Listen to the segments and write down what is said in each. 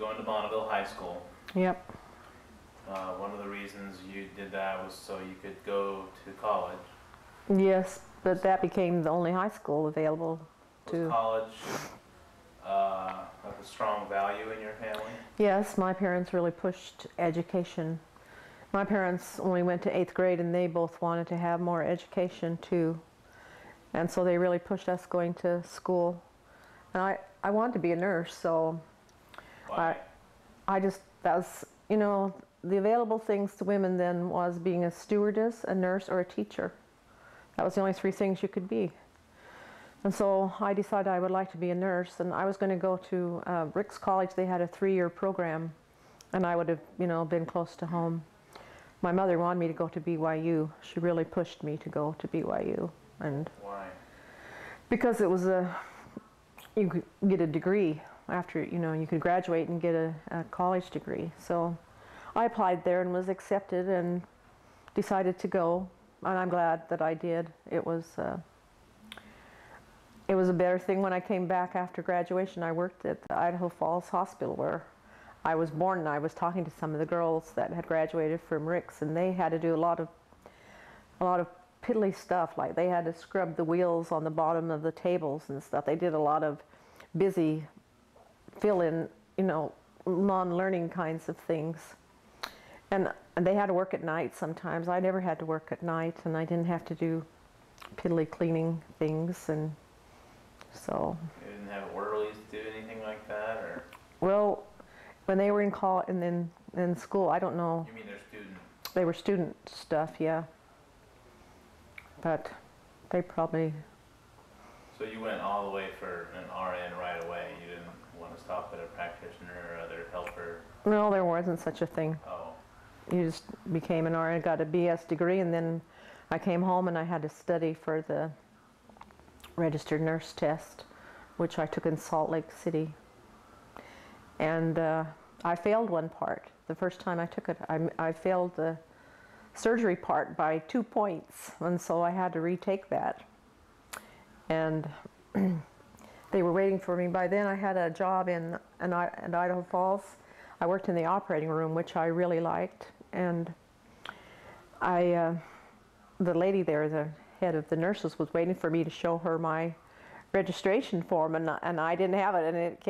going to Bonneville High School. Yep. One of the reasons you did that was so you could go to college. Yes, but that became the only high school available to... Was college of a strong value in your family? Yes, my parents really pushed education. My parents only went to 8th grade and they both wanted to have more education too. And so they really pushed us going to school. And I wanted to be a nurse, so Why? that was, you know, the available things to women then was being a stewardess, a nurse, or a teacher. That was the only 3 things you could be. And so I decided I would like to be a nurse, and I was going to go to Rick's College. They had a 3-year program, and I would have, you know, been close to home. My mother wanted me to go to BYU. She really pushed me to go to BYU. And why? Because it was you could get a degree after, you know, you could graduate and get a college degree. So I applied there and was accepted and decided to go, and I'm glad that I did. It was a better thing when I came back after graduation. I worked at the Idaho Falls Hospital where I was born, and I was talking to some of the girls that had graduated from Rick's, and they had to do a lot of piddly stuff, like they had to scrub the wheels on the bottom of the tables and stuff. They did a lot of busy fill-in, you know, non-learning kinds of things. And they had to work at night sometimes. I never had to work at night, and I didn't have to do piddly cleaning things, and so. You didn't have orderlies do anything like that, or? Well, when they were in school, I don't know. You mean they're students? They were student stuff, yeah. But they probably... So you went all the way for an RN right away. You didn't want to stop at a practitioner or other helper? No, there wasn't such a thing. Oh. You just became an RN, got a BS degree, and then I came home and I had to study for the registered nurse test, which I took in Salt Lake City. And I failed one part. The first time I took it, I failed the surgery part by 2 points, and so I had to retake that. And they were waiting for me. By then I had a job in Idaho Falls. I worked in the operating room, which I really liked, and the lady there, the head of the nurses, was waiting for me to show her my registration form, and I didn't have it, and it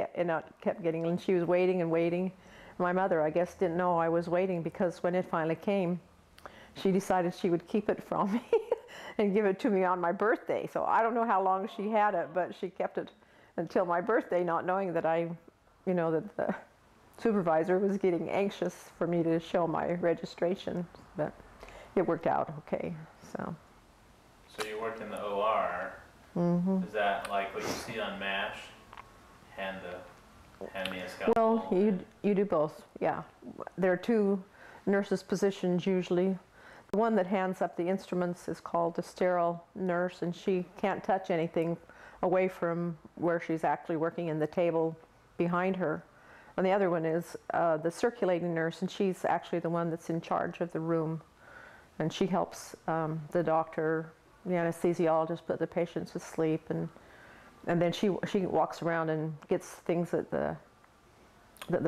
kept getting, and she was waiting and waiting. My mother, I guess, didn't know I was waiting, because when it finally came, she decided she would keep it from me and give it to me on my birthday. So I don't know how long she had it, but she kept it until my birthday, not knowing that you know, that the supervisor was getting anxious for me to show my registration. But it worked out okay. So you worked in the OR. Mm-hmm. Is that like what you see on MASH? Hand me a scalpel? Well, you do both, yeah. There are 2 nurses' positions usually. The one that hands up the instruments is called a sterile nurse, and she can't touch anything away from where she's actually working in the table behind her. And the other one is the circulating nurse, and she's actually the one that's in charge of the room. And she helps the doctor, the anesthesiologist, put the patients to sleep, and then she walks around and gets things that the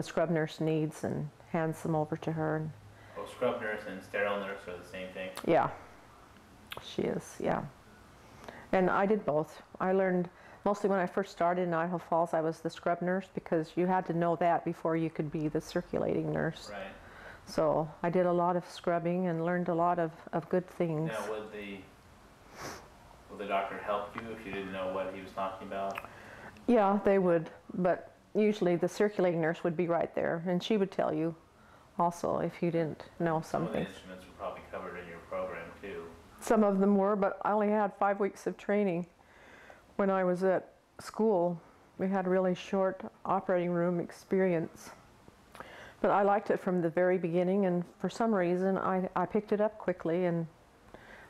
scrub nurse needs and hands them over to her. Well, scrub nurse and sterile nurse are the same thing? Yeah, she is, yeah. And I did both. I learned, mostly when I first started in Idaho Falls, I was the scrub nurse, because you had to know that before you could be the circulating nurse. Right. So I did a lot of scrubbing and learned a lot of good things. Now, would the doctor help you if you didn't know what he was talking about? Yeah, they would, but usually the circulating nurse would be right there, and she would tell you also if you didn't know something. Some of the instruments were probably covered in your program too. Some of them were, but I only had 5 weeks of training. When I was at school, we had a really short operating room experience. But I liked it from the very beginning, and for some reason I picked it up quickly. And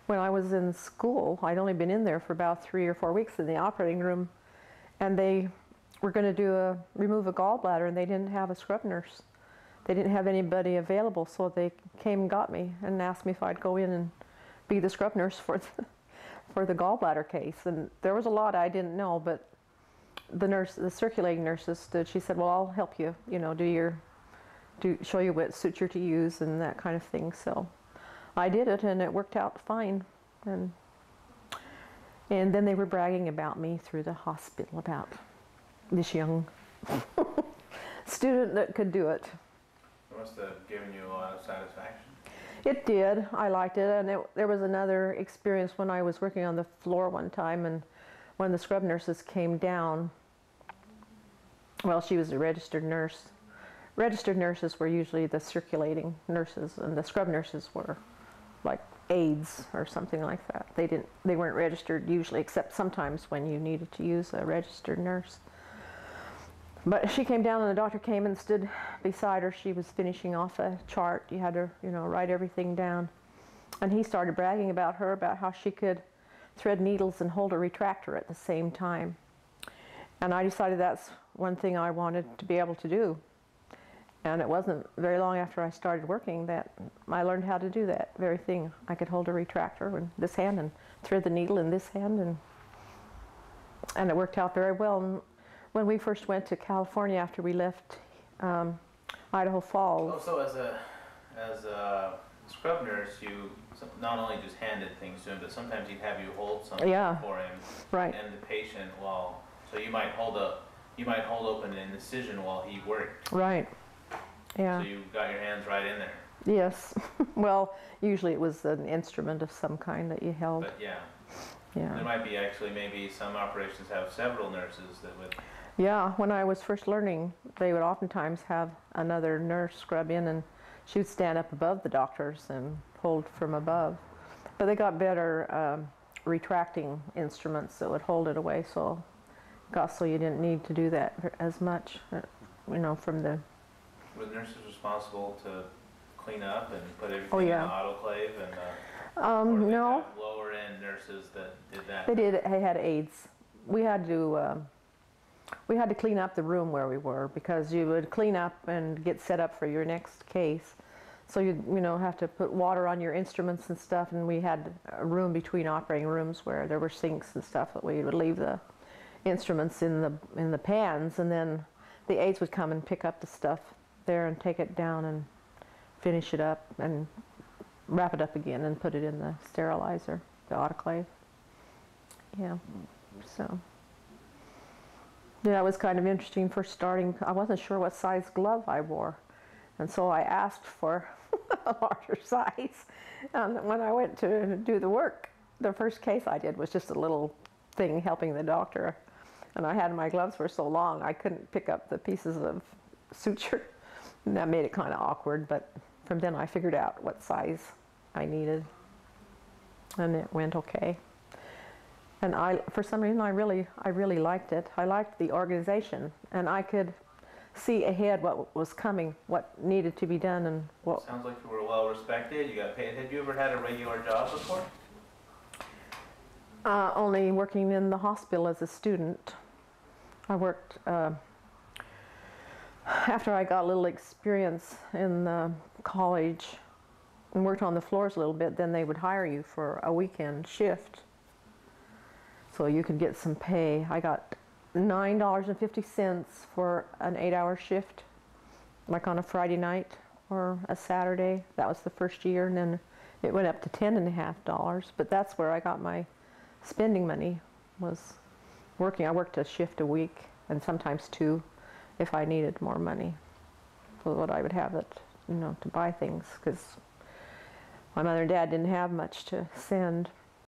when I was in school, I'd only been in there for about 3 or 4 weeks in the operating room, and they were going to remove a gallbladder, and they didn't have a scrub nurse. They didn't have anybody available, so they came and got me and asked me if I'd go in and be the scrub nurse for the gallbladder case. And there was a lot I didn't know, but the circulating nurses stood. She said, "Well, I'll help you. You know, show you what suture to use and that kind of thing." So I did it, and it worked out fine. And then they were bragging about me through the hospital about this young student that could do it. It must have given you a lot of satisfaction. It did. I liked it. And there was another experience when I was working on the floor one time, and when the scrub nurses came down, well, she was a registered nurse. Registered nurses were usually the circulating nurses, and the scrub nurses were like aides or something like that. They weren't registered usually, except sometimes when you needed to use a registered nurse. But she came down, and the doctor came and stood beside her. She was finishing off a chart. You had to, write everything down. And he started bragging about her, about how she could thread needles and hold a retractor at the same time. And I decided that's one thing I wanted to be able to do. And it wasn't very long after I started working that I learned how to do that very thing. I could hold a retractor in this hand and thread the needle in this hand, and it worked out very well. And when we first went to California after we left Idaho Falls. So as a scrub nurse, you not only just handed things to him, but sometimes he'd have you hold something for him, right, and the patient so you might hold open an incision while he worked. Right. Yeah. So you got your hands right in there. Yes. Well, usually it was an instrument of some kind that you held. But yeah. Yeah. There might be maybe some operations have several nurses that would. Yeah, when I was first learning, they would oftentimes have another nurse scrub in, and she would stand up above the doctors and hold from above. But they got better retracting instruments that would hold it away, so you didn't need to do that as much, from the... Were the nurses responsible to clean up and put everything in the autoclave? Or did they have lower end nurses that did that? They did. They had aides. We had to clean up the room where we were, because you would clean up and get set up for your next case. So you'd have to put water on your instruments and stuff, and we had a room between operating rooms where there were sinks and stuff that we would leave the instruments in the pans, and then the aides would come and pick up the stuff there and take it down and finish it up and wrap it up again and put it in the sterilizer, the autoclave. Yeah, so yeah, it was kind of interesting for starting. I wasn't sure what size glove I wore, and so I asked for a larger size. And when I went to do the work, the first case I did was just a little thing helping the doctor, and my gloves were so long I couldn't pick up the pieces of suture, and that made it kind of awkward. But from then I figured out what size I needed, and it went okay. And for some reason, I really liked it. I liked the organization, and I could see ahead what was coming, what needed to be done, and what. Sounds like you were well respected. You got paid. Had you ever had a regular job before? Only working in the hospital as a student. I worked after I got a little experience in college and worked on the floors a little bit. Then they would hire you for a weekend shift, so you could get some pay. I got $9.50 for an 8-hour shift, like on a Friday night or a Saturday. That was the first year, and then it went up to $10.50. But that's where I got my spending money, was working. I worked a shift a week, and sometimes 2 if I needed more money. So that I would have it, to buy things, because my mother and dad didn't have much to send.